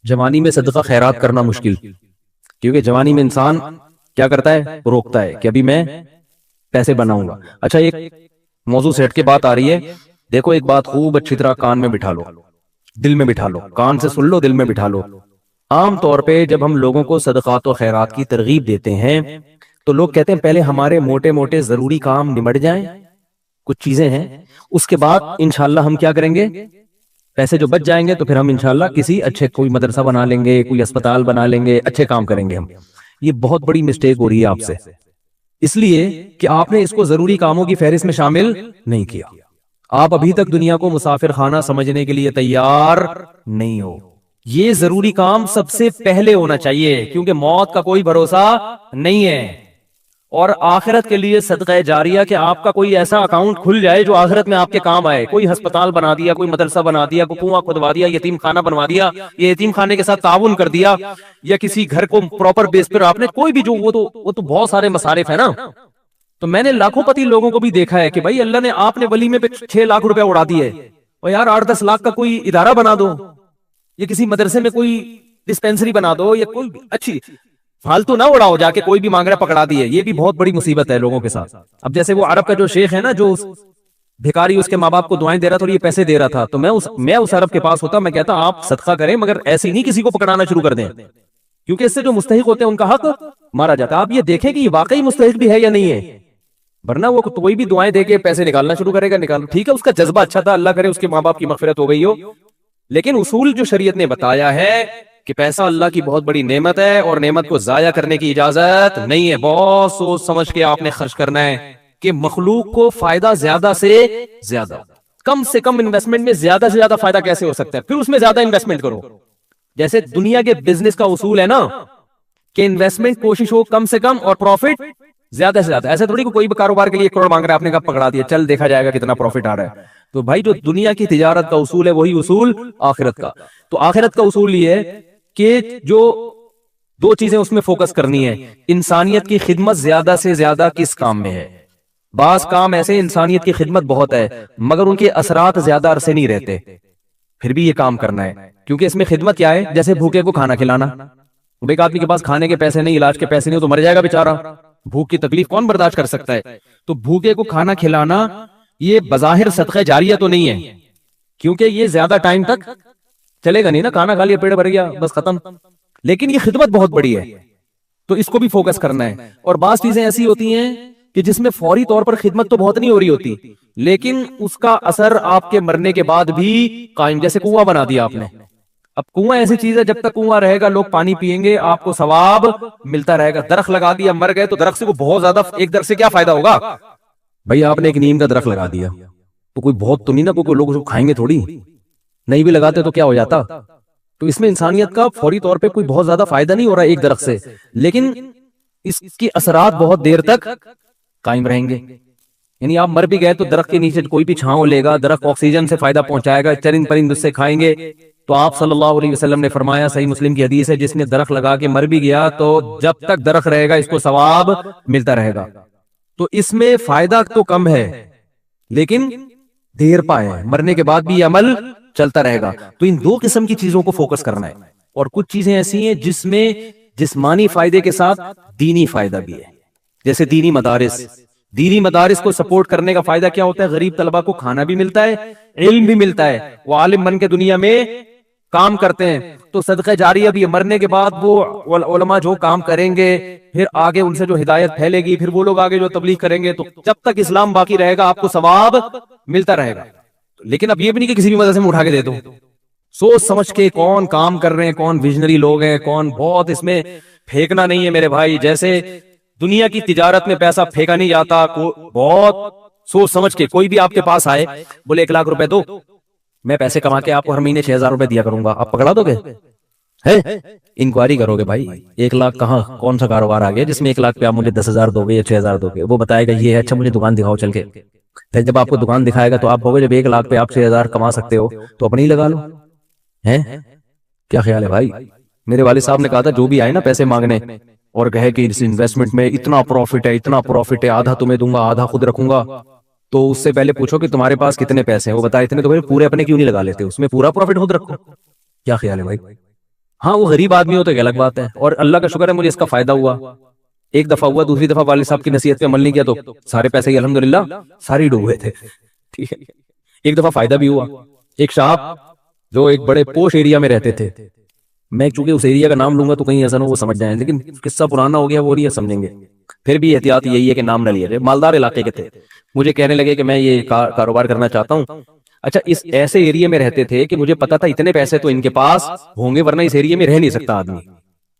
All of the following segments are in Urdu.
جوانی میں صدقہ خیرات کرنا مشکل، کیونکہ جوانی میں انسان کیا کرتا ہے، روکتا ہے کہ ابھی میں پیسے بناؤں گا۔ اچھا ایک موضوع سے ہٹ کے بات آ رہی ہے، دیکھو ایک بات خوب اچھی طرح کان میں بٹھا لو، دل میں بٹھا لو، کان سے سن لو دل میں بٹھا لو۔ عام طور پہ جب ہم لوگوں کو صدقات و خیرات کی ترغیب دیتے ہیں تو لوگ کہتے ہیں پہلے ہمارے موٹے موٹے ضروری کام نمٹ جائیں، کچھ چیزیں ہیں، اس کے بعد انشاءاللہ ہم کیا کریں گے، پیسے جو بچ جائیں گے تو پھر ہم انشاءاللہ کسی اچھے کوئی مدرسہ بنا لیں گے، کوئی اسپتال بنا لیں گے، اچھے کام کریں گے ہم۔ یہ بہت بڑی مسٹیک ہو رہی ہے آپ سے، اس لیے کہ آپ نے اس کو ضروری کاموں کی فہرست میں شامل نہیں کیا۔ آپ ابھی تک دنیا کو مسافر خانہ سمجھنے کے لیے تیار نہیں ہو۔ یہ ضروری کام سب سے پہلے ہونا چاہیے، کیونکہ موت کا کوئی بھروسہ نہیں ہے۔ اور آخرت کے لیے صدقہ جاریہ کہ آپ کا کوئی ایسا اکاؤنٹ کھل جائے جو آخرت میں آپ کے کام آئے، کوئی ہسپتال بنا دیا، کوئی مدرسہ بنا دیا، کوئی کنواں کھدوا دیا، یتیم خانہ بنوا دیا، یہ یتیم خانے کے ساتھ تعاون کر دیا، یا کسی گھر کو پراپر بیس پر آپ نے کوئی بھی جو وہ تو بہت سارے مصارف ہیں نا۔ تو میں نے لاکھوں پتی لوگوں کو بھی دیکھا ہے کہ بھائی اللہ نے آپ نے ولیمے پہ 6 لاکھ روپے اڑا دیے، اور یار 8-10 لاکھ کا کوئی ادارہ بنا دو، یا کسی مدرسے میں کوئی ڈسپینسری بنا دو، یا کوئی اچھی فالتو نہ اڑاؤ، جا کے کوئی بھی مانگ رہا پکڑا دیے۔ یہ بھی بہت بڑی مصیبت ہے لوگوں کے ساتھ۔ اب جیسے وہ عرب کا جو شیخ ہے نا، جو بھکاری اس کے ماں باپ کو دعائیں دے رہا تھا اور یہ پیسے دے رہا تھا، تو میں اس عرب کے پاس ہوتا، میں کہتا آپ صدقہ کریں مگر ایسی نہیں کسی کو پکڑانا شروع کر دیں، کیونکہ اس سے جو مستحق ہوتے ہیں ان کا حق مارا جاتا ہے۔ آپ یہ دیکھیں کہ یہ واقعی مستحق بھی ہے یا نہیں ہے، ورنہ وہ کوئی بھی دعائیں دے کے پیسے نکالنا شروع کرے گا، نکالو ٹھیک ہے، اس کا جذبہ اچھا تھا، اللہ کرے اس کے ماں باپ کی مغفرت ہو گئی ہو، لیکن اصول جو شریعت نے بتایا ہے کہ پیسہ اللہ کی بہت بڑی نعمت ہے اور نعمت کو ضائع کرنے کی اجازت نہیں ہے۔ بہت سوچ سمجھ کے آپ نے خرچ کرنا ہے کہ مخلوق کو فائدہ زیادہ سے زیادہ، کم سے کم انویسٹمنٹ میں زیادہ سے زیادہ فائدہ کیسے ہو سکتا ہے، پھر اس میں زیادہ انویسٹمنٹ کرو۔ جیسے دنیا کے بزنس کا اصول ہے نا کہ انویسٹمنٹ کوشش ہو کم سے کم اور پروفٹ زیادہ سے زیادہ۔ ایسے تھوڑی کوئی بھی کاروبار کے لیے 1 کروڑ مانگ رہا ہے، آپ نے کہا پکڑا دیا، چل دیکھا جائے گا کتنا پروفٹ آ رہا ہے۔ تو بھائی جو دنیا کی تجارت کا اصول ہے وہی اصول آخرت کا۔ تو آخرت کا اصول یہ ہے کہ جو 2 چیزیں اس میں فوکس کرنی ہے، انسانیت کی خدمت زیادہ سے زیادہ کس کام میں ہے۔ بعض کام ایسے انسانیت کی خدمت بہت ہے مگر ان کے اثرات زیادہ عرصے نہیں رہتے، پھر بھی یہ کام کرنا ہے، کیونکہ اس میں خدمت کیا ہے، جیسے بھوکے کو کھانا کھلانا۔ ایک آدمی کے پاس کھانے کے پیسے نہیں، علاج کے پیسے نہیں، تو مر جائے گا بیچارہ، بھوک کی تکلیف کون برداشت کر سکتا ہے۔ تو بھوکے کو کھانا کھلانا یہ بظاہر صدقہ جاریہ تو نہیں ہے، کیونکہ یہ زیادہ ٹائم تک چلے گا نہیں نا، کھانا کھا لیا پیٹ بھر گیا بس ختم، لیکن یہ خدمت بہت بڑی ہے تو اس کو بھی فوکس کرنا ہے۔ اور بعض چیزیں ایسی ہوتی ہیں کہ جس میں فوری طور پر خدمت تو بہت نہیں ہو رہی ہوتی لیکن اس کا اثر آپ کے مرنے کے بعد بھی قائم، جیسے کنواں بنا دیا آپ نے۔ اب کنواں ایسی چیز ہے جب تک کنواں رہے گا لوگ پانی پیئیں گے، آپ کو ثواب ملتا رہے گا۔ درخت لگا دیا مر گئے تو درخت سے وہ بہت زیادہ، ایک درخت سے کیا فائدہ ہوگا بھائی، آپ نے ایک نیم کا درخت لگا دیا تو کوئی بہت تو نہیں نا، کوئی لوگ کھائیں گے تھوڑی، نہیں بھی لگاتے تو کیا ہو جاتا۔ تو اس میں انسانیت کا فوری طور پہ کوئی بہت زیادہ فائدہ نہیں ہو رہا ایک درخت سے، لیکن اس کی اثرات بہت دیر تک قائم رہیں گے۔ یعنی آپ مر بھی گئے تو درخت کے نیچے کوئی بھی چھاؤں لے گا، درخت آکسیجن سے فائدہ پہنچائے گا، چرند پرند اس سے کھائیں گے۔ تو آپ صلی اللہ علیہ وسلم نے فرمایا، صحیح مسلم کی حدیث ہے، جس نے درخت لگا کے مر بھی گیا تو جب تک درخت رہے گا اس کو ثواب ملتا رہے گا۔ تو اس میں فائدہ تو کم ہے لیکن دیر پائے، مرنے کے بعد بھی یہ عمل چلتا رہے گا۔ تو ان 2 قسم کی چیزوں کو فوکس کرنا ہے، اور کچھ چیزیں ایسی ہیں جس میں جسمانی فائدے کے ساتھ دینی فائدہ بھی ہے، جیسے دینی مدارس۔ دینی مدارس کو سپورٹ کرنے کا فائدہ کیا ہوتا ہے، غریب طلبہ کو کھانا بھی ملتا ہے، علم بھی ملتا ہے، وہ عالم بن کے دنیا میں کام کرتے ہیں۔ تو صدقہ جاریہ بھی ہے، مرنے کے بعد وہ علماء جو کام کریں گے پھر آگے ان سے جو ہدایت پھیلے گی، پھر وہ لوگ آگے جو تبلیغ کریں گے، تو جب تک اسلام باقی رہے گا آپ کو ثواب ملتا رہے گا۔ لیکن اب یہ بھی نہیں کہ کسی بھی مدرسے میں اٹھا کے دے دو، سوچ سمجھ کے کون کام کر رہے ہیں، کون ویژنری لوگ ہیں، کون بہت، اس میں پھینکنا نہیں ہے میرے بھائی۔ جیسے دنیا کی تجارت میں پیسہ پھینکا نہیں جاتا، بہت سوچ سمجھ کے۔ کوئی بھی آپ کے پاس آئے بولے 1 لاکھ روپے دو، میں پیسے کما کے آپ کو ہر مہینے 6,000 روپے دیا کروں گا، آپ پکڑا دو گے؟ انکوائری کرو گے بھائی 1 لاکھ کہاں، کون سا کاروبار آ گیا جس میں 1 لاکھ پہ آپ مجھے 10,000 دو گے یا 6,000 دو گے؟ وہ بتائے گا یہ ہے، اچھا مجھے دکان دکھاؤ چل کے۔ پھر جب آپ کو دکان دکھائے گا تو آپ ہوگے جب 1 لاکھ پہ آپ 6,000 کما سکتے ہو تو اپنی لگا لو۔ کیا خیال ہے بھائی؟ میرے والد صاحب نے کہا تھا جو بھی آئے نا پیسے مانگنے اور کہے کہ اس انویسٹمنٹ میں اتنا پروفٹ ہے، اتنا پروفٹ ہے، آدھا تمہیں دوں گا آدھا خود رکھوں گا، تو اس سے پہلے پوچھو کہ تمہارے پاس کتنے پیسے ہیں، وہ بتائے اتنے، تو پورے اپنے کیوں نہیں لگا لیتے، اس میں پورا پروفٹ خود رکھو۔ کیا خیال ہے بھائی؟ ہاں وہ غریب آدمی ہو تو ایک الگ بات ہے، اور اللہ کا شکر ہے مجھے اس کا فائدہ ہوا. ایک دفعہ ہوا، دوسری دفعہ والد صاحب کی نصیحت پہ عمل نہیں کیا تو سارے پیسے ہی الحمدللہ سارے ڈوب گئے تھے. ٹھیک ہے. ایک دفعہ فائدہ بھی ہوا. ایک صاحب جو ایک بڑے پوش ایریا میں رہتے تھے، میں چونکہ اس ایریا کا نام لوں گا تو کہیں ایسا نہ وہ سمجھ جائیں، لیکن قصہ پرانا ہو گیا وہ نہیں سمجھیں گے، پھر بھی احتیاط یہی ہے کہ نام نہ لیا جائے. مالدار علاقے کے تھے. مجھے کہنے لگے کہ میں یہ کاروبار کرنا چاہتا ہوں. اچھا اس ایسے ایریا میں رہتے تھے کہ مجھے پتا تھا اتنے پیسے تو ان کے پاس ہوں گے ورنہ اس ایریا میں رہ نہیں سکتا آدمی.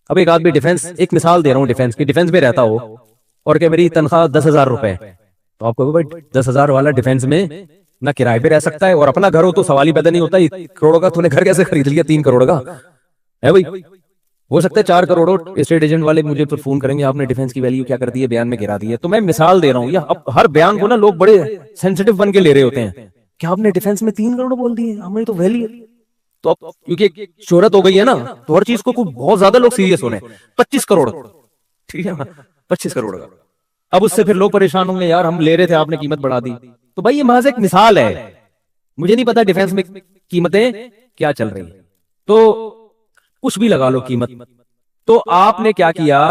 اب ایک آدمی ڈیفنس، ایک مثال دے رہا ہوں ڈیفنس کی، ڈیفنس میں رہتا ہو اور کہ میری تنخواہ 10,000 روپے، تو آپ کو بھائی 10,000 والا ڈیفنس میں نہ کرائے پہ رہ سکتا ہے، اور اپنا گھر ہو تو سوال ہی پیدا نہیں ہوتا کروڑوں کا تو نے گھر کیسے خرید لیا 3 کروڑ کا ہے بھائی. ہو سکتا ہے 4 کروڑ. اسٹیٹ ایجنٹ والے مجھے پھر فون کریں گے آپ نے ڈیفنس کی ویلیو کیا کر دی ہے، بیان میں گرا دی ہے. تو میں مثال دے رہا ہوں، اب ہر بیان کو نا لوگ بڑے سینسٹیو بن کے لے رہے ہوتے ہیں کہ آپ نے ڈیفنس میں 3 کروڑ بول دیے، ہم نے تو ویلیو. تو اب کیونکہ شہرت ہو گئی ہے نا تو ہر چیز کو بہت زیادہ لوگ سیریس ہو رہے ہیں. 25 کروڑ، ٹھیک ہے نا، 25 کروڑ کا. اب اس سے پھر لوگ پریشان ہوں گے یار ہم لے رہے تھے آپ نے قیمت بڑھا دی. تو بھائی یہ محض ایک مثال ہے، مجھے نہیں پتا ڈیفنس میں قیمتیں کیا چل رہی ہیں، تو کچھ بھی لگا لو قیمت. تو آپ نے کیا کیا،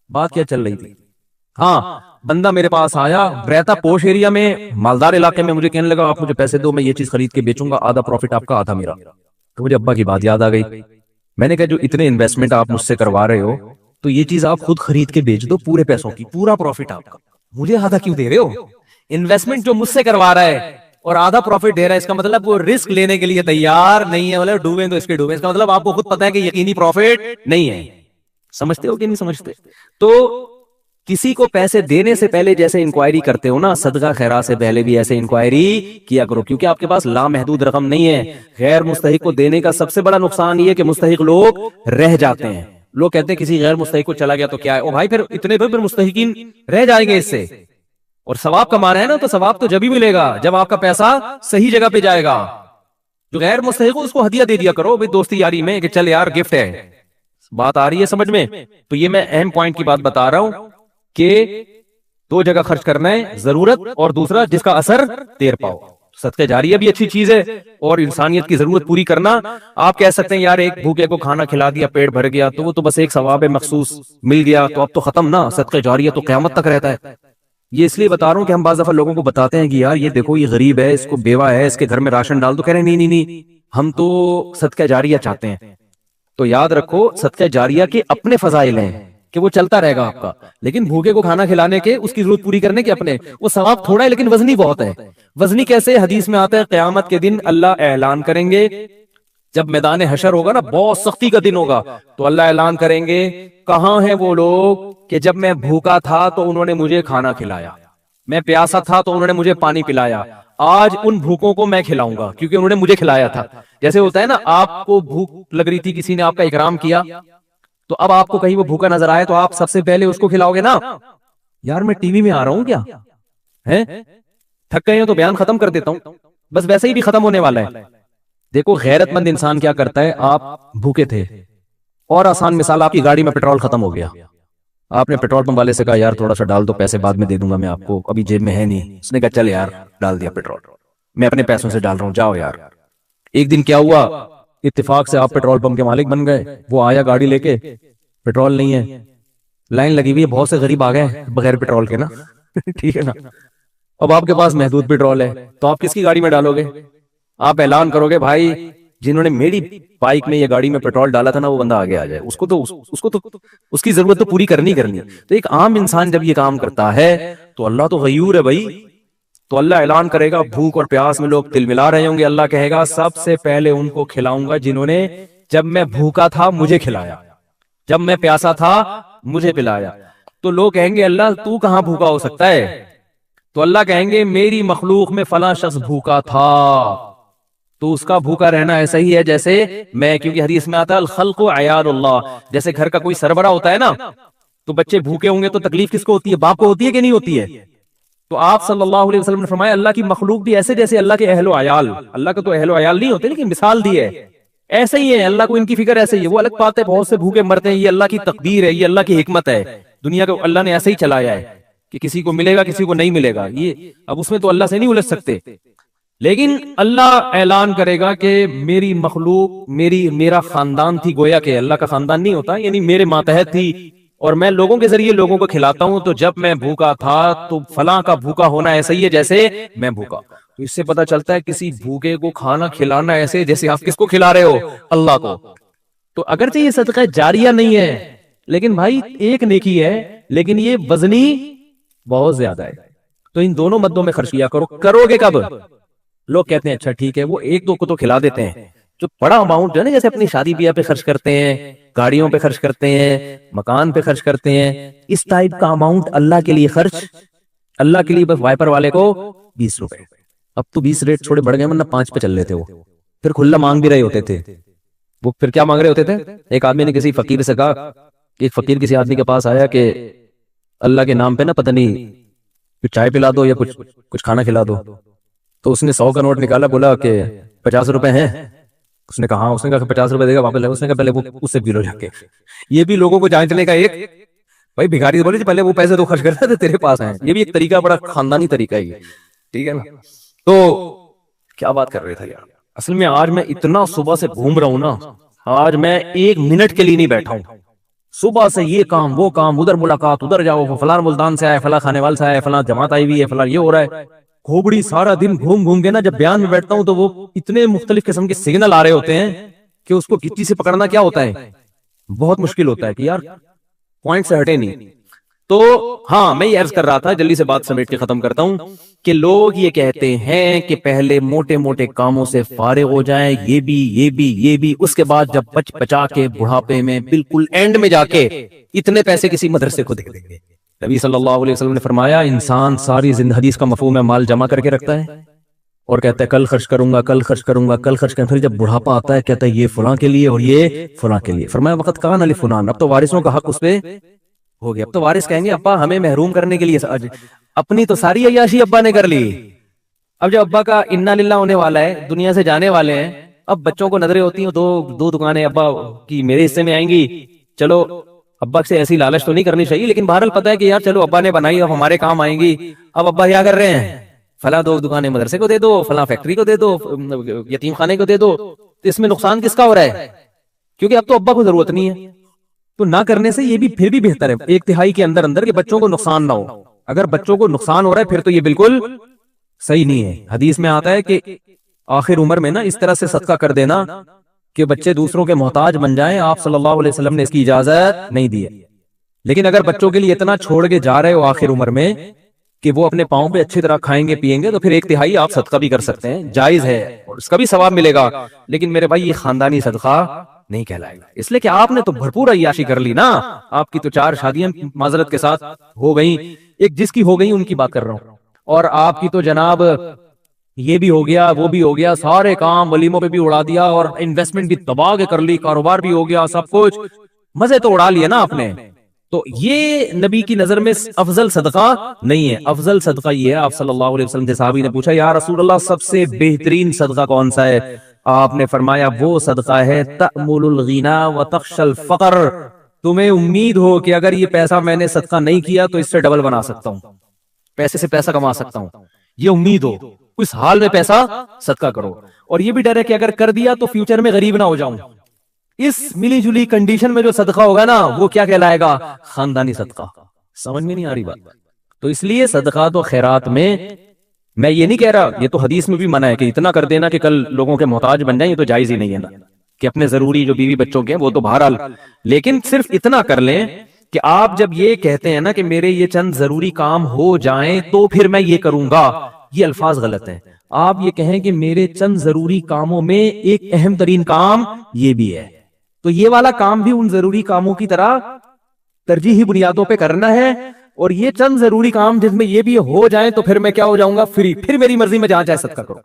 بات کیا چل رہی تھی. ہاں بندہ میرے پاس آیا، رہتا پوش ایریا میں، مالدار علاقے میں، مجھے کہنے لگا آپ مجھے پیسے دو میں یہ چیز خرید کے بیچوں گا، آدھا پروفٹ آپ کا آدھا میرا. تو مجھے ابا کی بات یاد آ گئی. میں نے کہا جو اتنے انویسٹمنٹ آپ مجھ سے کروا رہے ہو تو یہ چیز آپ خود خرید کے بیچ دو پورے پیسوں کی، پورا پروفٹ آپ کا، مجھے آدھا کیوں دے رہے ہو. انویسٹمنٹ جو مجھ سے کروا رہا ہے اور آدھا پروفٹ دے رہا ہے، اس کا مطلب وہ رسک لینے کے لیے تیار نہیں ہے. مطلب ڈوبیں تو اس کے ڈوبیں، اس کا مطلب آپ کو خود پتا ہے کہ یقینی پروفٹ نہیں ہے. سمجھتے ہو کہ نہیں سمجھتے؟ تو کسی کو پیسے دینے سے پہلے جیسے انکوائری کرتے ہو نا، صدقہ خیرات سے پہلے بھی ایسے انکوائری کیا کرو، کیونکہ آپ کے پاس لامحدود رقم نہیں ہے. غیر مستحق کو دینے کا سب سے بڑا نقصان یہ کہ مستحق لوگ رہ جاتے ہیں. لوگ کہتے ہیں کسی غیر مستحق کو چلا گیا تو کیا ہے، او بھائی پھر اتنے پھر مستحقین رہ جائیں گے اس سے، اور ثواب کمانا ہے نا تو ثواب تو جب ہی ملے گا جب آپ کا پیسہ صحیح جگہ پہ جائے گا. جو غیر مستحق ہو اس کو ہدیہ دے دیا کرو بھائی دوستی یاری میں کہ چل یار گفٹ ہے. بات آ رہی ہے سمجھ میں؟ تو یہ میں اہم پوائنٹ کی بات بتا رہا ہوں کہ 2 جگہ خرچ کرنا ہے، ضرورت اور دوسرا جس کا اثر دیر پاؤ. صدقہ جاریہ بھی اچھی چیز ہے اور انسانیت کی ضرورت پوری کرنا. آپ کہہ سکتے ہیں یار ایک بھوکے کو کھانا کھلا دیا پیٹ بھر گیا تو وہ تو بس ایک ثواب مخصوص مل گیا تو اب تو ختم نا، صدقہ جاریہ تو قیامت تک رہتا ہے. یہ اس لیے بتا رہا ہوں کہ ہم بعض دفعہ لوگوں کو بتاتے ہیں کہ یار یہ دیکھو یہ غریب ہے، اس کو بیوہ ہے، اس کے گھر میں راشن ڈال دو، کہہ رہے ہیں نہیں ہم تو صدقہ جاریہ چاہتے ہیں. تو یاد رکھو صدقہ جاریہ کے اپنے فضائل ہیں کہ وہ چلتا رہے گا آپ کا، لیکن بھوکے کو کھانا کھلانے کے، اس کی ضرورت پوری کرنے کے اپنے، وہ ثواب تھوڑا ہے لیکن وزنی بہت ہے. وزنی کیسے؟ حدیث میں آتا ہے قیامت کے دن اللہ اعلان کریں گے، جب میدان حشر ہوگا نا بہت سختی کا دن ہوگا تو اللہ اعلان کریں گے کہاں ہیں وہ لوگ کہ جب میں بھوکا تھا تو انہوں نے مجھے کھانا کھلایا، میں پیاسا تھا تو انہوں نے مجھے پانی پلایا، آج ان بھوکوں کو میں کھلاؤں گا کیونکہ انہوں نے مجھے کھلایا تھا. جیسے ہوتا ہے نا آپ کو بھوک لگ رہی تھی، کسی نے آپ کا اکرام کیا تو اب آپ کو کہیں وہ بھوکا نظر آئے تو آپ سب سے پہلے اس کو کھلاؤ گے نا. یار میں ٹی وی میں آ رہا ہوں کیا ہے، تھک گئے ہو تو بیان ختم کر دیتا ہوں، بس ویسے ہی بھی ختم ہونے والا ہے. دیکھو غیرت مند انسان کیا کرتا ہے، آپ بھوکے تھے اور آسان مثال آپ کی گاڑی میں پیٹرول ختم ہو گیا، آپ نے پیٹرول پمپ والے سے کہا یار تھوڑا سا ڈال دو، پیسے بعد میں دے دوں گا میں آپ کو، ابھی جیب میں ہے نہیں. اس نے کہا چل یار ڈال دیا پیٹرول، میں اپنے پیسوں سے ڈال رہا ہوں جاؤ یار. ایک دن کیا ہوا، اتفاق سے آپ پیٹرول پمپ کے مالک بن گئے، وہ آیا گاڑی لے کے، پیٹرول نہیں ہے، لائن لگی ہوئی ہے، بہت سے غریب آ گئے بغیر پیٹرول کے نا ٹھیک ہے نا. اب آپ کے پاس محدود پیٹرول ہے تو آپ کس کی گاڑی میں ڈالو گے؟ آپ اعلان کرو گے بھائی جنہوں نے میری بائک میں یہ گاڑی میں پیٹرول ڈالا تھا نا وہ بندہ آگے آ جائے، اس کو تو اس کی ضرورت تو پوری کرنی کرنی. تو ایک عام انسان جب یہ کام کرتا ہے تو اللہ تو غیور ہے بھائی، تو اللہ اعلان کرے گا بھوک اور پیاس میں لوگ تل ملا رہے ہوں گے، اللہ کہے گا سب سے پہلے ان کو کھلاؤں گا جنہوں نے جب میں بھوکا تھا مجھے کھلایا، جب میں پیاسا تھا مجھے پلایا. تو لوگ کہیں گے اللہ تو کہاں بھوکا ہو سکتا ہے؟ تو اللہ کہیں گے میری مخلوق میں فلاں شخص بھوکا تھا تو اس کا بھوکا رہنا ایسا ہی ہے جیسے میں، کیونکہ حدیث میں آتا ہے الخلق عیال اللہ، جیسے گھر کا کوئی سربراہ ہوتا ہے نا تو بچے بھوکے ہوں گے تو تکلیف کس کو ہوتی ہے؟ باپ کو ہوتی ہے کہ نہیں ہوتی ہے؟ تو آپ صلی اللہ علیہ وسلم نے فرمایا اللہ کی مخلوق بھی ایسے جیسے اللہ کے اہل و عیال، اللہ کا تو اہل و عیال نہیں ہوتے لیکن مثال دی ہے ایسے ہی ہے، اللہ کو ان کی فکر ایسے ہی ہے. وہ الگ بات ہے بہت سے بھوکے مرتے ہیں، یہ اللہ کی تقدیر ہے، یہ اللہ کی حکمت ہے، دنیا کو اللہ نے ایسے ہی چلایا ہے کہ کسی کو ملے گا کسی کو نہیں ملے گا. یہ اب اس میں تو اللہ سے نہیں الجھ سکتے. لیکن اللہ اعلان کرے گا کہ میری مخلوق میرا خاندان تھی، گویا کہ اللہ کا خاندان نہیں ہوتا، یعنی میرے ماتحت تھی، اور میں لوگوں کے ذریعے لوگوں کو کھلاتا ہوں، تو جب میں بھوکا تھا تو فلاں کا بھوکا ہونا ایسا ہی ہے جیسے میں بھوکا. تو اس سے پتا چلتا ہے کسی بھوکے کو کھانا کھلانا ایسے جیسے آپ کس کو کھلا رہے ہو، اللہ کو. تو اگرچہ یہ صدقہ جاریہ نہیں ہے، لیکن بھائی ایک نیکی ہے، لیکن یہ وزنی بہت زیادہ ہے. تو ان دونوں مدوں میں خرچ کیا کرو. کرو گے کب؟ لوگ کہتے ہیں اچھا ٹھیک ہے، وہ ایک دو کو تو کھلا دیتے ہیں، جو بڑا اماؤنٹ جو ہے نا، جیسے اپنی شادی بیاہ پہ خرچ کرتے ہیں، گاڑیوں پہ خرچ کرتے ہیں، مکان پہ خرچ کرتے ہیں، اس ٹائپ کا اماؤنٹ اللہ کے لیے خرچ. اللہ کے لیے بس وائپر والے کو 20 روپے. اب تو 20 ریٹ چھوڑے بڑھ گئے، ورنہ 5 پہ چل رہے تھے. وہ پھر کھلا مانگ بھی رہے ہوتے تھے. وہ پھر کیا مانگ رہے ہوتے تھے؟ ایک آدمی نے کسی فقیر سے کہا، ایک فقیر کسی آدمی کے پاس آیا کہ اللہ کے نام پہ نا پتہ نہیں کچھ چائے پلا دو یا کچھ کھانا کھلا دو. تو اس نے 100 کا نوٹ نکالا، بولا کہ 50 روپے ہیں. اس نے کہا ہاں. اس نے کہا 50 روپے دے گا واپس لے. اس نے کہا پہلے وہ اس سے پی لو جا کے. یہ بھی لوگوں کو جانچنے کا ایک بھائی بھکاری بولے پہلے وہ پیسے تو خرچ کرتا تھے تیرے پاس ہیں. یہ بھی ایک طریقہ، بڑا خاندانی طریقہ ہے یہ، ٹھیک ہے نا. تو کیا بات کر رہے تھے یار. اصل میں آج میں اتنا صبح سے گھوم رہا ہوں نا، آج میں 1 منٹ کے لیے نہیں بیٹھا ہوں. صبح سے یہ کام وہ کام، ادھر ملاقات، ادھر جاؤ، فلاں ملتان سے آئے، فلاں خانے وال سے آئے، فلاں جماعت آئی ہوئی ہے، فلاں یہ ہو رہا ہے. کھوبڑی سارا دن گھوم گھوم کے نا جب بیان میں بیٹھتا ہوں تو وہ اتنے مختلف قسم کے سگنل آ رہے ہوتے ہیں کہ اس کو گچی سے پکڑنا کیا ہوتا ہے، بہت مشکل ہوتا ہے کہ یار پوائنٹ سے ہٹے نہیں. تو ہاں میں یہ عرض کر رہا تھا، جلدی سے بات سمیٹ کے ختم کرتا ہوں، کہ لوگ یہ کہتے ہیں کہ پہلے موٹے موٹے کاموں سے فارغ ہو جائیں، یہ بھی اس کے بعد جب بچ بچا کے بڑھاپے میں بالکل اینڈ میں جا کے اتنے پیسے کسی مدرسے کو دے دیں گے. نبی صلی اللہ علیہ وسلم نے فرمایا انسان ساری زندگی، حدیث کا مفہوم ہے، مال جمع کر کے رکھتا ہے اور کہتا ہے کل خرچ کروں گا، کل خرچ کروں گا، کل خرچ کروں گا. پھر جب بڑھاپا آتا ہے کہتا ہے یہ فلاں کے لیے اور یہ فلاں کے لیے. فرمایا وقت کان علی فلان، اب تو وارثوں کا حق اس پہ ہو گیا. اب تو وارث کہیں گے ابا ہمیں محروم کرنے کے لیے اپنی تو ساری عیاشی ابا نے کر لی. اب جب ابا کا انا للہ ہونے والا ہے، دنیا سے جانے والے ہیں، اب بچوں کو نظریں ہوتی ہیں دو دکانیں ابا کی میرے حصے میں آئیں گی. چلو ابا سے ایسی لالچ تو نہیں کرنی چاہیے، لیکن بہرحال پتہ ہے کہ یار چلو ابا نے بنائی، اب ہمارے کام آئیں گی. اب ابا کیا کر رہے ہیں، فلاں 2 دکانیں مدرسے کو دے دو، فلاں فیکٹری کو دے دو، یتیم خانے کو دے دو. تو اس میں نقصان کس کا ہو رہا ہے؟ کیونکہ اب تو ابا کو ضرورت نہیں ہے. تو نہ کرنے سے یہ بھی پھر بھی بہتر ہے 1/3 کے اندر کہ بچوں کو نقصان نہ ہو. اگر بچوں کو نقصان ہو رہا ہے پھر تو یہ بالکل صحیح نہیں ہے. حدیث میں آتا ہے کہ آخر عمر میں نا اس طرح سے صدقہ کر دینا کہ بچے دوسروں کے محتاج بن جائیں. آپ صلی اللہ علیہ وسلم نے اس کی اجازت نہیں دی ہے. لیکن اگر بچوں کے لیے اتنا چھوڑ کے جا رہے ہو آخر عمر میں کہ وہ اپنے پاؤں پہ اچھی طرح کھائیں گے پیئیں گے، تو پھر 1/3 آپ صدقہ بھی کر سکتے ہیں، جائز ہے اور اس کا بھی ثواب ملے گا. لیکن میرے بھائی یہ خاندانی صدقہ نہیں کہلائے گا، اس لیے کہ آپ نے تو بھرپور عیاشی کر لی نا. آپ کی تو 4 شادیاں معذرت کے ساتھ ہو گئیں، ایک جس کی ہو گئی ان کی بات کر رہا ہوں، اور آپ کی تو جناب یہ بھی ہو گیا وہ بھی ہو گیا، سارے کام ولیموں پہ بھی اڑا دیا اور انویسٹمنٹ بھی دبا کے کر لی، کاروبار بھی ہو گیا، سب کچھ مزے تو اڑا لیے نا آپ نے. تو یہ نبی کی نظر میں افضل صدقہ نہیں ہے. افضل صدقہ یہ ہے، آپ صلی اللہ علیہ وسلم سے صحابی نے پوچھا یا رسول اللہ سب سے بہترین صدقہ کون سا ہے؟ آپ نے فرمایا وہ صدقہ ہے تأمل الغنا وتخشى الفقر. تمہیں امید ہو کہ اگر یہ پیسہ میں نے صدقہ نہیں کیا تو اس سے ڈبل بنا سکتا ہوں، پیسے سے پیسہ کما سکتا ہوں، یہ امید ہو، اس حال میں پیسہ صدقہ کرو. اور یہ بھی ڈر ہے کہ اگر کر دیا تو فیوچر میں غریب نہ ہو جاؤں. اس ملی جلی کنڈیشن میں جو صدقہ ہوگا نا وہ کیا کہلائے گا؟ خاندانی صدقہ. سمجھ میں نہیں آ رہی بات؟ تو اس لیے صدقات و خیرات میں یہ نہیں کہہ رہا، یہ تو حدیث میں بھی منع ہے کہ اتنا کر دینا کہ کل لوگوں کے محتاج بن جائیں، یہ تو جائز ہی نہیں ہے نا، کہ اپنے ضروری جو بیوی بچوں کے ہیں وہ تو بہرحال، لیکن صرف اتنا کر لیں کہ آپ جب یہ کہتے ہیں نا کہ میرے یہ چند ضروری کام ہو جائیں تو پھر میں یہ کروں گا، یہ الفاظ غلط ہیں. آپ یہ کہیں کہ میرے چند ضروری کاموں میں ایک اہم ترین کام یہ بھی ہے، تو یہ والا کام بھی ان ضروری کاموں کی طرح ترجیحی بنیادوں پہ کرنا ہے، اور یہ چند ضروری کام جس میں یہ بھی ہو جائیں تو پھر میں کیا ہو جاؤں گا؟ فری، پھر میری مرضی میں جہاں چاہے صدقہ کرو.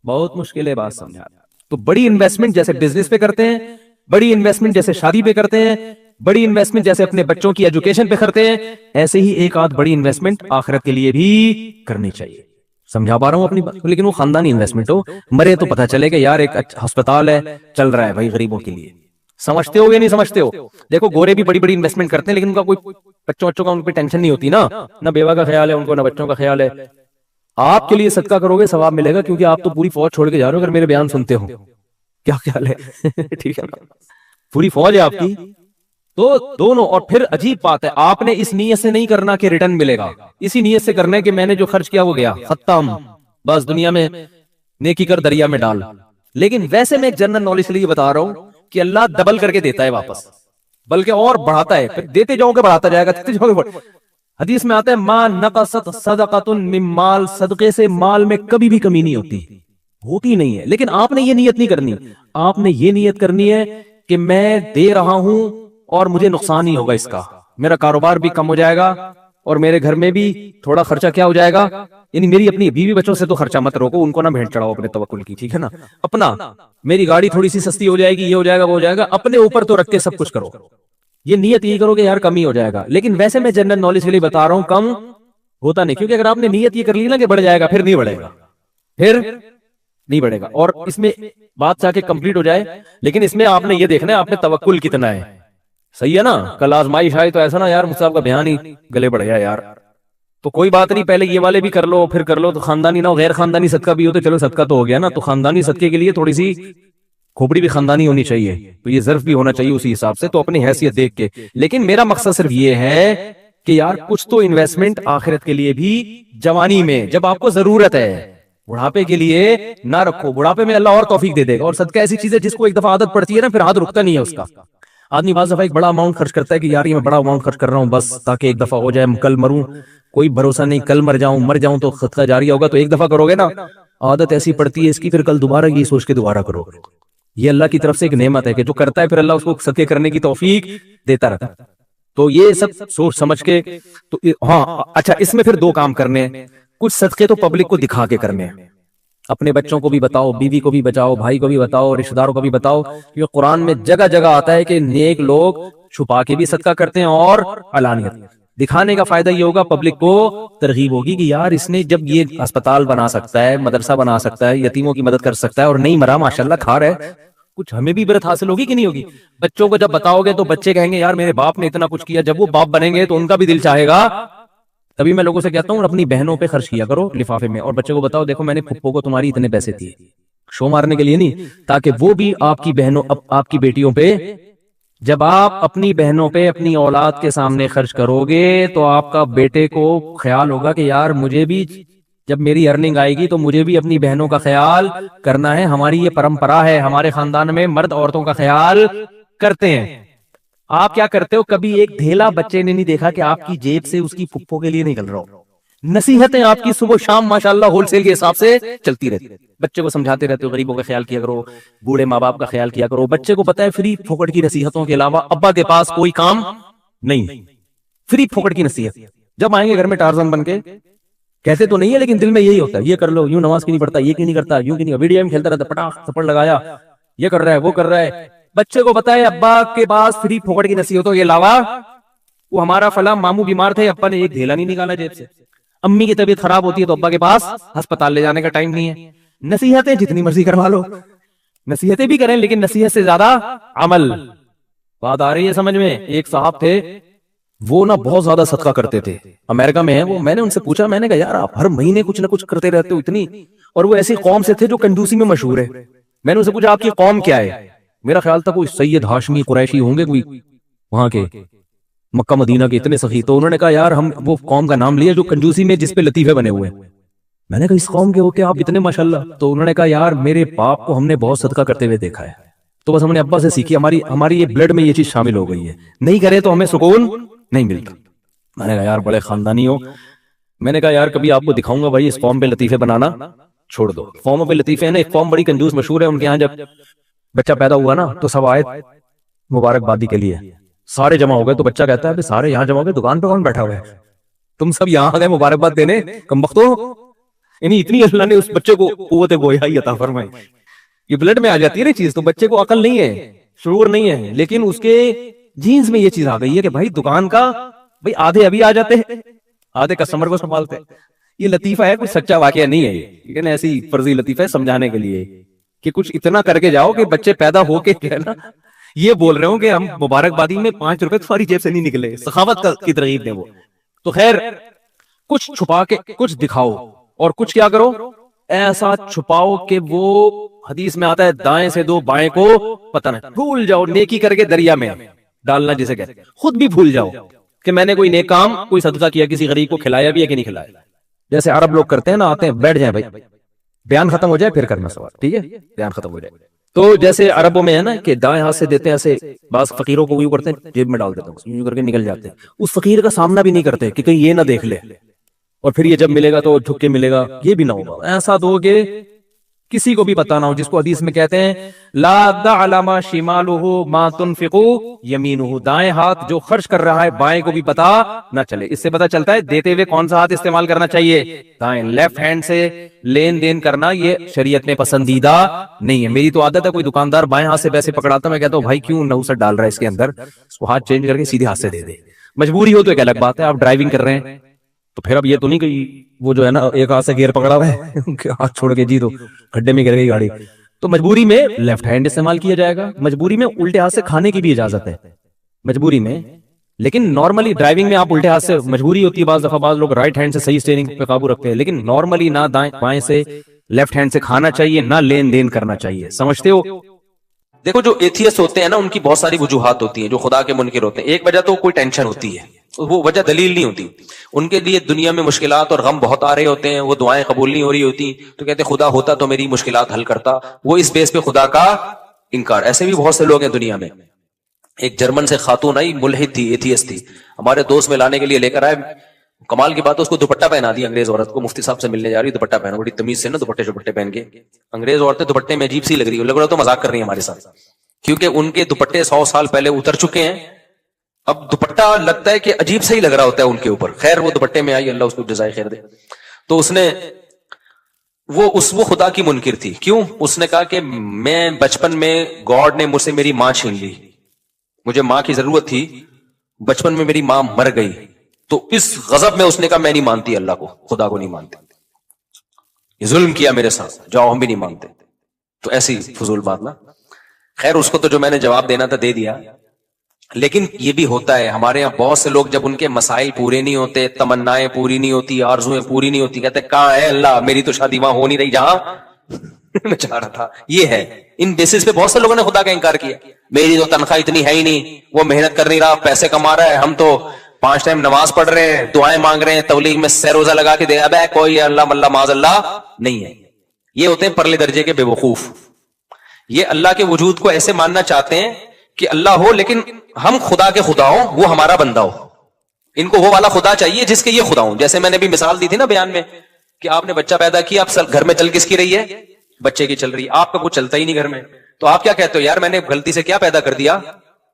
بہت مشکل ہے بات سمجھا. تو بڑی انویسٹمنٹ جیسے بزنس پہ کرتے ہیں، بڑی انویسٹمنٹ جیسے شادی پہ کرتے ہیں، بڑی انویسٹمنٹ جیسے اپنے بچوں کی ایجوکیشن پہ کرتے ہیں، ایسے ہی ایک آدھ بڑی انویسٹمنٹ آخرت کے لیے بھی کرنی چاہیے. سمجھا پا رہا ہوں اپنی بات؟ لیکن وہ خاندانی انویسٹمنٹ ہو، مرے تو پتہ چلے کہ یار ایک ہسپتال ہے چل رہا ہے بھائی غریبوں کے لیے. سمجھتے ہو یا نہیں سمجھتے ہو؟ دیکھو گورے بھی بڑی بڑی انویسٹمنٹ کرتے ہیں لیکن ان کا کوئی بچوں کا ان پہ ٹینشن نہیں ہوتی نا، نہ بیوہ کا خیال ہے ان کو، نہ بچوں کا خیال ہے. آپ کے لیے صدقہ کرو گے ثواب ملے گا، کیونکہ آپ تو پوری فوج چھوڑ کے جا رہے ہو اگر میرے بیان سنتے ہو. کیا خیال ہے؟ ٹھیک ہے نا، پوری فوج ہے آپ کی. تو دونوں. اور پھر عجیب بات ہے، آپ نے اس نیت سے نہیں کرنا کہ ریٹرن ملے گا، اسی نیت سے کرنا ہے کہ میں نے جو خرچ کیا وہ گیا، ختم، بس دنیا میں نیکی کر دریا میں ڈال. لیکن ویسے میں ایک جنرل نالج کے لیے بتا رہا ہوں کہ اللہ ڈبل کر کے دیتا ہے واپس، بلکہ اور بڑھاتا ہے، پھر دیتے جاؤ گے بڑھاتا جائے گا، دیتے جاؤ گے. حدیث میں آتا ہے ما نقصت صدقۃ من مال، صدقے سے مال میں کبھی بھی کمی نہیں ہوتی نہیں ہے. لیکن آپ نے یہ نیت نہیں کرنی، آپ نے یہ نیت کرنی ہے کہ میں دے رہا ہوں اور مجھے نقصان نہیں ہوگا اس کا، میرا کاروبار بھی کم ہو جائے گا اور میرے گھر میں بھی تھوڑا خرچہ کیا ہو جائے گا. یعنی میری اپنی بیوی بچوں سے تو خرچہ مت روکو، ان کو نہ بھیٹ چڑھاؤ اپنے توکل کی، ٹھیک ہے نا. اپنا میری گاڑی تھوڑی سی سستی ہو جائے گی، یہ ہو جائے گا وہ ہو جائے گا، اپنے اوپر تو رکھ کے سب کچھ کرو. یہ نیت یہی کرو کہ یار کم ہی ہو جائے گا. لیکن ویسے میں جنرل نالج کے لیے بتا رہا ہوں کم ہوتا نہیں، کیونکہ اگر آپ نے نیت یہ کر لی نا کہ بڑھ جائے گا، پھر نہیں بڑھے گا، پھر نہیں بڑھے گا. اور اس میں بات چاہ کے کمپلیٹ ہو جائے، لیکن اس میں آپ نے یہ دیکھنا ہے آپ نے توکل کتنا ہے. صحیح ہے نا. کل آزمائش آئی تو ایسا نا یار مجھ سے آپ کا بیان ہی گلے بڑھ گیا یار، تو کوئی بات نہیں، پہلے یہ والے بھی کر لو پھر کر لو. تو خاندانی نہ ہو، غیر خاندانی صدقہ بھی ہو تو چلو صدقہ تو ہو گیا نا. تو خاندانی صدقے کے لیے تھوڑی سی کھوپڑی بھی خاندانی ہونی چاہیے، تو یہ ظرف بھی ہونا چاہیے اسی حساب سے، تو اپنی حیثیت دیکھ کے. لیکن میرا مقصد صرف یہ ہے کہ یار کچھ تو انویسٹمنٹ آخرت کے لیے بھی جوانی میں جب آپ کو ضرورت ہے، بڑھاپے کے لیے نہ رکھو. بڑھاپے میں اللہ اور توفیق دے دے گا. اور صدقہ ایسی چیز ہے جس کو ایک دفعہ عادت پڑتی ہے نا پھر ہاتھ رکتا نہیں ہے اس کا. آدمی بعض دفعہ ایک بڑا اماؤنٹ خرچ کرتا ہے کہ یار یہ میں بڑا اماؤنٹ خرچ کر رہا ہوں بس تاکہ ایک دفعہ ہو جائے، کل مروں کوئی بھروسہ نہیں، کل مر جاؤں تو صدقہ جاریہ ہوگا. تو ایک دفعہ کرو گے نا، عادت ایسی پڑتی ہے اس کی، پھر کل دوبارہ یہ سوچ کے دوبارہ کرو. یہ اللہ کی طرف سے ایک نعمت ہے کہ جو کرتا ہے پھر اللہ اس کو صدقے کرنے کی توفیق دیتا رہتا ہے. تو یہ سب سوچ سمجھ کے. تو ہاں اچھا، اس میں پھر دو کام کرنے ہیں. کچھ صدقے تو پبلک کو دکھا کے کرنے ہیں، اپنے بچوں کو بھی بتاؤ، بیوی کو بھی بچاؤ، بھائی کو بھی بتاؤ، رشتہ داروں کو بھی بتاؤ. کیونکہ قرآن میں جگہ جگہ آتا ہے کہ نیک لوگ چھپا کے بھی صدقہ کرتے ہیں اور علانیت. دکھانے کا فائدہ یہ ہوگا، پبلک کو ترغیب ہوگی کہ یار اس نے جب یہ اسپتال بنا سکتا ہے، مدرسہ بنا سکتا ہے، یتیموں کی مدد کر سکتا ہے اور نہیں مرا، ماشاءاللہ کھا رہا ہے، کچھ ہمیں بھی عبرت حاصل ہوگی کہ نہیں ہوگی. بچوں کو جب بتاؤ گے تو بچے کہیں گے یار میرے باپ نے اتنا کچھ کیا. جب وہ باپ بنیں گے تو ان کا بھی دل چاہے گا. تبھی میں لوگوں سے کہتا ہوں اپنی بہنوں پہ خرچ کیا کرو لفافے میں، اور بچے کو بتاؤ دیکھو میں نے پھپھو کو تمہاری اتنے پیسے دیے، شو مارنے کے لیے نہیں، تاکہ وہ بھی آپ کی بہنوں آپ کی بیٹیوں پہ، جب آپ اپنی بہنوں پہ اپنی اولاد کے سامنے خرچ کرو گے تو آپ کا بیٹے کو خیال ہوگا کہ یار مجھے بھی جب میری ارننگ آئے گی تو مجھے بھی اپنی بہنوں کا خیال کرنا ہے. ہماری یہ پرمپرا ہے، ہمارے خاندان میں مرد عورتوں کا خیال کرتے ہیں. آپ کیا کرتے ہو؟ کبھی ایک دھیلا بچے نے نہیں دیکھا کہ آپ کی جیب سے اس کی پھپھو کے لیے نکل رہا ہو. نصیحتیں آپ کی صبح شام ماشاءاللہ ہول سیل کے حساب سے چلتی رہتی. بچے کو سمجھاتے رہتے ہو غریبوں کا خیال کیا کرو، بوڑھے ماں باپ کا خیال کیا کرو. بچے کو پتا ہے فری پھوکٹ کی نصیحتوں کے علاوہ ابا کے پاس کوئی کام نہیں، فری پھوکٹ کی نصیحت. جب آئیں گے گھر میں ٹارزن بن کے، کہتے تو نہیں ہے لیکن دل میں یہی ہوتا ہے یہ کر لو، یوں نماز کی نہیں پڑھتا، یہ کیوں نہیں کرتا، یوں کی نہیں، ویڈیو گیم کھیلتا رہتا، پٹاخ تھپڑ لگایا، یہ کر رہا ہے وہ کر رہا ہے. بچے کو پتا ہے ابا کے پاس فری پھوکٹ کی نصیحتوں کے علاوہ، وہ ہمارا فلاں ماموں بیمار تھے، ابا نے ایک دھیلا نہیں نکالا جیب سے. امی کی طبیعت خراب ہوتی ہے تو ابا کے پاس ہسپتال لے جانے کا ٹائم نہیں ہے. نصیحتیں جتنی مرضی کروا لو، نصیحتیں بھی کریں لیکن نصیحت سے زیادہ عمل. بات آ رہی ہے سمجھ میں؟ ایک صاحب تھے وہ نا بہت زیادہ صدقہ کرتے تھے، امریکہ میں ہیں وہ. میں نے ان سے پوچھا، میں نے کہا یار آپ ہر مہینے کچھ نہ کچھ کرتے رہتے ہو اتنی، اور وہ ایسی قوم سے تھے جو کنجوسی میں مشہور ہے. میں نے ان سے پوچھا آپ کی قوم کیا ہے؟ میرا خیال تھا کوئی سید ہاشمی قریشی ہوں گے، کوئی وہاں کے مکہ مدینہ کے اتنے سخی. تو انہوں نے کہا یار ہم وہ قوم کا نام لیا جو کنجوسی میں جس پہ لطیفے بنے ہوئے ہیں. میں نے کہا اس قوم کے ہو کیا آپ اتنے ماشاءاللہ؟ تو انہوں نے کہا یار میرے باپ کو ہم نے بہت صدقہ کرتے ہوئے دیکھا ہے، تو بس ہم نے ابا سے سیکھی، ہماری یہ بلڈ میں یہ چیز شامل ہو گئی ہے، نہیں کرے تو ہمیں سکون نہیں ملتا. میں نے کہا یار بڑے خاندانی ہو. میں نے کہا یار کبھی آپ کو دکھاؤں گا بھائی اس قوم پہ لطیفے بنانا چھوڑ دو. قوموں پہ لطیفے ہیں نا، ایک قوم بڑی کنجوس مشہور ہے، ان کے یہاں جب بچہ پیدا ہوا نا تو سب آئے مبارکبادی کے لیے، سارے جمع ہو گئے. تو بچہ کہتا ہے سارے یہاں جمع ہو گئے، دکان پہ کون بیٹھا ہوا ہے؟ تم سب یہاں آ گئے مبارکباد دینے، کمبختو. یعنی اتنی اللہ نے اس بچے کو قوت گویائی عطا فرمائی. یہ بلڈ میں آ جاتی ہے نا چیز. تو بچے کو عقل نہیں ہے، شعور نہیں ہے، لیکن اس کے جینز میں یہ چیز آ گئی ہے کہ بھائی دکان کا بھائی آدھے ابھی آ جاتے ہیں، آدھے کسٹمر کو سنبھالتے. یہ لطیفہ ہے، کوئی سچا واقعہ نہیں ہے یہ، لیکن ایسی فرضی لطیفہ ہے سمجھانے کے لیے کہ کچھ اتنا کر کے جاؤ کہ بچے پیدا ہو کے جو ہے نا یہ بول رہے ہوں کہ ہم مبارکبادی میں 5 روپے تمہاری جیب سے نہیں نکلے. سخاوت کی ترغیب دیں وہ. تو خیر کچھ چھپا کے کچھ دکھاؤ اور کچھ کیا کرو ایسا چھپاؤ کہ وہ حدیث میں آتا ہے دائیں سے دو بائیں کو پتہ نہیں، بھول جاؤ، نیکی کر کے دریا میں ڈالنا جسے کہتے ہیں، خود بھی بھول جاؤ کہ میں نے کوئی نیک کام، کوئی صدقہ کیا، کسی غریب کو کھلایا بھی ہے کہ نہیں کھلایا. جیسے عرب لوگ کرتے ہیں نا، آتے ہیں بیٹھ جائیں بھائی، بیان ختم ہو جائے پھر کرنا سوال، ٹھیک ہے، بیان ختم ہو جائے. تو جیسے عربوں میں ہے نا کہ دائیں ہاتھ سے دیتے ہیں ایسے، بعض فقیروں کو یوں کرتے ہیں جیب میں ڈال دیتے ہیں، یوں کر کے نکل جاتے ہیں، اس فقیر کا سامنا بھی نہیں کرتے کہ کہیں یہ نہ دیکھ لے، اور پھر یہ جب ملے گا تو جھک کے ملے گا، یہ بھی نہ ہوگا. ایسا دو کہ کسی کو بھی پتہ نہ ہو، جس کو حدیث میں کہتے ہیں لا تعلم شمالہ ما تنفق یمینہ، دائیں ہاتھ جو خرچ کر رہا ہے بائیں کو بھی پتہ نہ چلے. اس سے پتہ چلتا ہے دیتے ہوئے کون سا ہاتھ استعمال کرنا چاہیے، دائیں. لیفٹ ہینڈ سے لین دین کرنا یہ شریعت میں پسندیدہ نہیں ہے. میری تو عادت ہے، کوئی دکاندار بائیں ہاتھ سے پیسے پکڑاتا میں کہتا ہوں بھائی کیوں نحوست ڈال رہا ہے اس کے اندر، اس کو ہاتھ چینج کر کے سیدھے ہاتھ سے دے دے. مجبوری ہو تو ایک الگ بات ہے، آپ ڈرائیونگ کر رہے ہیں تو پھر اب یہ تو نہیں کہ وہ جو ہے نا ایک ہاتھ سے گیئر پکڑا ہوا ہے ہاتھ چھوڑ کے جی تو کھڈے میں گر گئی گاڑی. تو مجبوری میں لیفٹ ہینڈ استعمال کیا جائے گا، مجبوری میں الٹے ہاتھ سے کھانے کی بھی اجازت ہے مجبوری میں. لیکن نارملی ڈرائیونگ میں آپ الٹے ہاتھ سے، مجبوری ہوتی ہے بعض دفعہ، بعض لوگ رائٹ ہینڈ سے صحیح اسٹیئرنگ پہ قابو رکھتے ہیں، لیکن نارملی نہ دائیں بائیں سے لیفٹ ہینڈ سے کھانا چاہیے، نہ لین دین کرنا چاہیے. سمجھتے ہو؟ دیکھو جو ایتھیسٹ ہوتے ہیں نا، ان کی بہت ساری وجوہات ہوتی ہیں، جو خدا کے منکر ہوتے ہیں. ایک وجہ تو کوئی ٹینشن ہوتی ہے، وہ وجہ دلیل نہیں ہوتی. ان کے لیے دنیا میں مشکلات اور غم بہت آ رہے ہوتے ہیں، وہ دعائیں قبول نہیں ہو رہی ہوتی، تو کہتے خدا ہوتا تو میری مشکلات حل کرتا. وہ اس بیس پہ خدا کا انکار. ایسے بھی بہت سے لوگ ہیں دنیا میں. ایک جرمن سے خاتون آئی، ملحد تھی، ایتھیسٹ تھی، ہمارے دوست میں لانے کے لیے لے کر آئے. کمال کی بات ہے، اس کو دوپٹہ پہنا دیا انگریز عورت کو. مفتی صاحب سے ملنے جا رہی، دوپٹہ پہنا، بڑی تمیز سے نا دوپٹے پہن کے. انگریز عورتیں دوپٹے میں عجیب سی لگ رہی ہے، لگ رہا تو مذاق کر رہی ہیں ہمارے ساتھ، کیونکہ ان کے دوپٹے 100 سال پہلے اتر چکے ہیں. اب دوپٹہ لگتا ہے کہ عجیب سے ہی لگ رہا ہوتا ہے ان کے اوپر. خیر وہ دوپٹے میں آئی، اللہ اس کو جزائے خیر دے. تو اس نے وہ خدا کی منکر تھی. کیوں؟ اس نے کہا کہ میں بچپن میں گاڈ نے مجھ سے میری ماں چھین لی، مجھے ماں کی ضرورت تھی، بچپن میں میری ماں مر گئی. تو اس غضب میں اس نے کہا میں نہیں مانتی اللہ کو، خدا کو نہیں مانتی، یہ ظلم کیا میرے ساتھ، جاؤ ہم بھی نہیں مانتے. تو ایسی فضول بات نا. خیر اس کو تو جو میں نے جواب دینا تھا دے دیا. لیکن یہ بھی ہوتا ہے ہمارے یہاں بہت سے لوگ، جب ان کے مسائل پورے نہیں ہوتے، تمنائیں پوری نہیں ہوتی، آرزویں پوری نہیں ہوتی، کہتے کہاں ہے اللہ، میری تو شادی وہاں ہو نہیں رہی جہاں میں چاہ رہا تھا. یہ ہے، ان بیسس پہ بہت سے لوگوں نے خدا کا انکار کیا. میری تو تنخواہ اتنی ہے ہی نہیں، وہ محنت کر نہیں رہا، پیسے کما رہا ہے، ہم تو 5 ٹائم نماز پڑھ رہے ہیں، دعائیں مانگ رہے ہیں، تبلیغ میں سہ روزہ لگا کے دے، اب کوئی اللہ ملہ معاذ اللہ نہیں ہے. یہ ہوتے ہیں پرلے درجے کے بے وقوف. یہ اللہ کے وجود کو ایسے ماننا چاہتے ہیں کہ اللہ ہو لیکن ہم خدا کے خدا ہوں، وہ ہمارا بندہ ہو. ان کو وہ والا خدا چاہیے جس کے یہ خدا ہوں. جیسے میں نے بھی مثال دی تھی نا بیان میں کہ آپ نے بچہ پیدا کیا، اب گھر میں چل کس کی رہی ہے؟ بچے کی چل رہی ہے. آپ کا کچھ چلتا ہی نہیں گھر میں، تو آپ کیا کہتے ہو؟ یار میں نے غلطی سے کیا پیدا کر دیا؟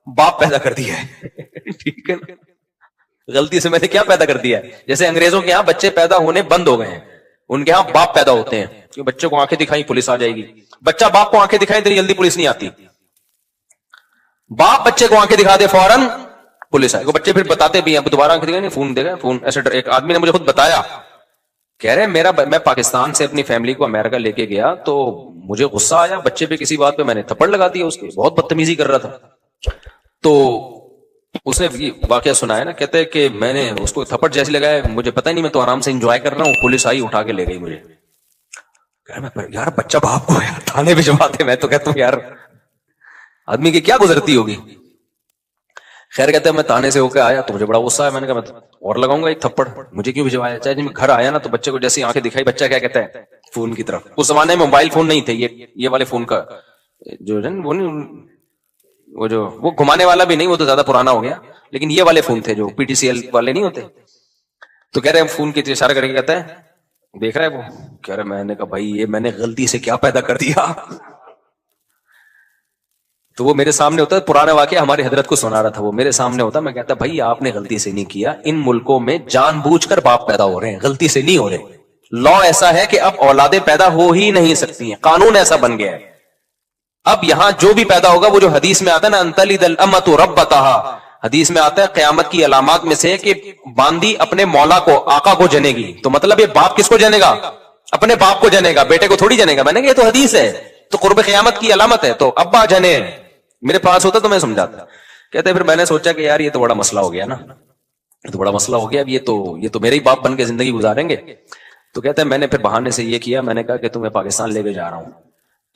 باپ پیدا کر دیا ہے. ٹھیک ہے نا، غلطی سے میں نے کیا پیدا کر دیا ہے. جیسے انگریزوں کے ہاں بچے پیدا ہونے بند ہو گئے ہیں، ان کے ہاں باپ پیدا ہوتے ہیں. کہ بچے کو آنکھیں دکھائی پولیس آ جائے گی، بچہ باپ کو آنکھیں دکھائے اتنی جلدی پولیس نہیں آتی. باپ بچے کو آنکھیں دکھا دے فوراً پولیس آئے. بچے پھر بتاتے بھی ہیں، دوبارہ آنکھیں دکھائیں فون دے گا فون. ایسے ایک آدمی نے مجھے خود بتایا، کہہ رہے میں پاکستان سے اپنی فیملی کو امریکہ لے کے گیا تو مجھے غصہ آیا بچے پہ کسی بات پہ، میں نے تھپڑ لگا دیا اس کے، بہت بدتمیزی کر رہا تھا. تو اس نے یہ واقعہ سنایا نا، کہتے ہیں کہ میں نے اس کو تھپڑ جیسے لگایا، مجھے پتہ ہی نہیں، میں تو آرام سے انجوائے کر رہا ہوں، پولیس آئی اٹھا کے لے گئی مجھے. یار بچہ باپ کو یار تھانے بھی جماتے. میں تو کہتا ہوں یار آدمی کی کیا گزرتی ہوگی. خیر کہتے ہیں میں تانے سے ہو کے آیا تو مجھے بڑا غصہ آیا. میں نے کہا میں اور لگاؤں گا ایک تھپڑ، مجھے کیوں بھجوایا. چاہے میں گھر آیا نا تو بچے کو جیسی آنکھیں دکھائی، بچہ کیا کہتا ہے؟ فون کی طرف. اس زمانے میں موبائل فون نہیں تھے، یہ والے فون کا جو وہ گھمانے والا بھی نہیں، وہ تو زیادہ پرانا ہو گیا، لیکن یہ والے فون تھے جو پی ٹی سی ایل والے نہیں ہوتے. تو کہہ رہے ہیں فون کی اشارہ کر کے کہتا ہے دیکھ رہا ہے وہ، کہہ رہے میں نے کہا بھائی یہ میں نے غلطی سے کیا پیدا کر دیا. تو وہ میرے سامنے ہوتا ہے، پرانا واقعہ ہماری حضرت کو سنا رہا تھا، وہ میرے سامنے ہوتا، میں کہتا بھائی آپ نے غلطی سے نہیں کیا، ان ملکوں میں جان بوجھ کر باپ پیدا ہو رہے ہیں، غلطی سے نہیں ہو رہے. لا ایسا ہے کہ اب اولادیں پیدا ہو ہی نہیں سکتی ہیں، قانون ایسا بن گیا ہے. اب یہاں جو بھی پیدا ہوگا، وہ جو حدیث میں آتا ہے نا انتلد الامۃ ربتہا، حدیث میں آتا ہے قیامت کی علامات میں سے کہ باندی اپنے مولا کو، آقا کو جنے گی. تو مطلب یہ باپ کس کو جنے گا؟ اپنے باپ کو جنے گا، بیٹے کو تھوڑی جنے گا. میں نے کہا یہ تو حدیث ہے، تو قرب قیامت کی علامت ہے. تو ابا جنے، میرے پاس ہوتا تو میں سمجھاتا. کہتے پھر میں نے سوچا کہ یار یہ تو بڑا مسئلہ ہو گیا نا، یہ تو بڑا مسئلہ ہو گیا. اب یہ تو میرے ہی باپ بن کے زندگی گزاریں گے. تو کہتے ہیں میں نے پھر بہانے سے یہ کیا, میں نے کہا کہ تمہیں پاکستان لے کے جا رہا ہوں.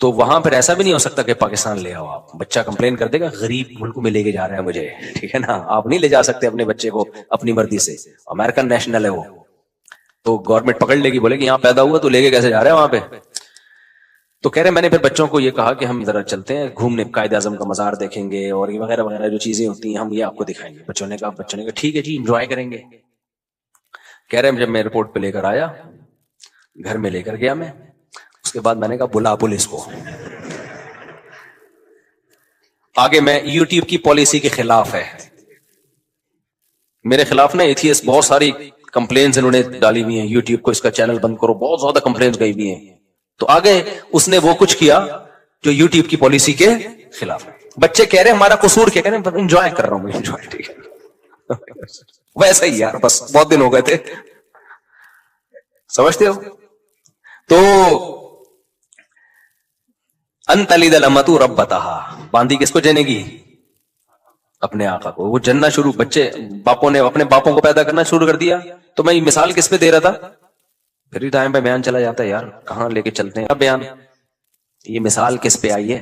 تو وہاں پھر ایسا بھی نہیں ہو سکتا کہ پاکستان لے آؤ آپ, بچہ کمپلین کر دے گا غریب ملک میں لے کے جا رہا ہے مجھے, ٹھیک ہے نا, آپ نہیں لے جا سکتے اپنے بچے کو اپنی مرضی سے, امریکن نیشنل ہے وہ, تو گورنمنٹ پکڑ لے گی, بولے کہ یہاں پیدا ہوا تو لے کے کیسے جا رہے ہیں وہاں پہ. تو کہہ رہے میں نے پھر بچوں کو یہ کہا کہ ہم ذرا چلتے ہیں گھومنے, قائد اعظم کا مزار دیکھیں گے اور یہ وغیرہ وغیرہ جو چیزیں ہوتی ہیں ہم یہ آپ کو دکھائیں گے. بچوں نے کہا ٹھیک ہے جی انجوائے کریں گے. کہہ رہے جب میں ایئرپورٹ پہ لے کر آیا, گھر میں لے کر گیا میں, اس کے بعد میں نے کہا بلا پولیس کو. آگے میں یوٹیوب کی پالیسی کے خلاف ہے, میرے خلاف نا ایتھیسٹ بہت ساری کمپلینز انہوں نے ڈالی ہوئی ہیں یوٹیوب کو, اس کا چینل بند کرو, بہت زیادہ کمپلینز گئی ہوئی ہیں. تو آگے اس نے وہ کچھ کیا جو یوٹیوب کی پالیسی کے خلاف ہے. بچے کہہ رہے ہیں ہمارا قصور کیا, کہہ رہے ہیں انجوائے کر رہا ہوں میں, انجوائے, ٹھیک ہے ویسا ہی یار, بس بہت دن ہو گئے تھے, سمجھتے ہو. تو انت لد الامۃ ربتها, باندھی کس کو جنے گی, اپنے آقا کو. وہ جننا شروع, بچے باپوں نے اپنے باپوں کو پیدا کرنا شروع کر دیا. تو میں یہ مثال کس پہ دے رہا تھا, پھر ٹائم پہ بیان چلا جاتا ہے یار, کہاں لے کے چلتے ہیں اب بیان, یہ مثال کس پہ آئی ہے,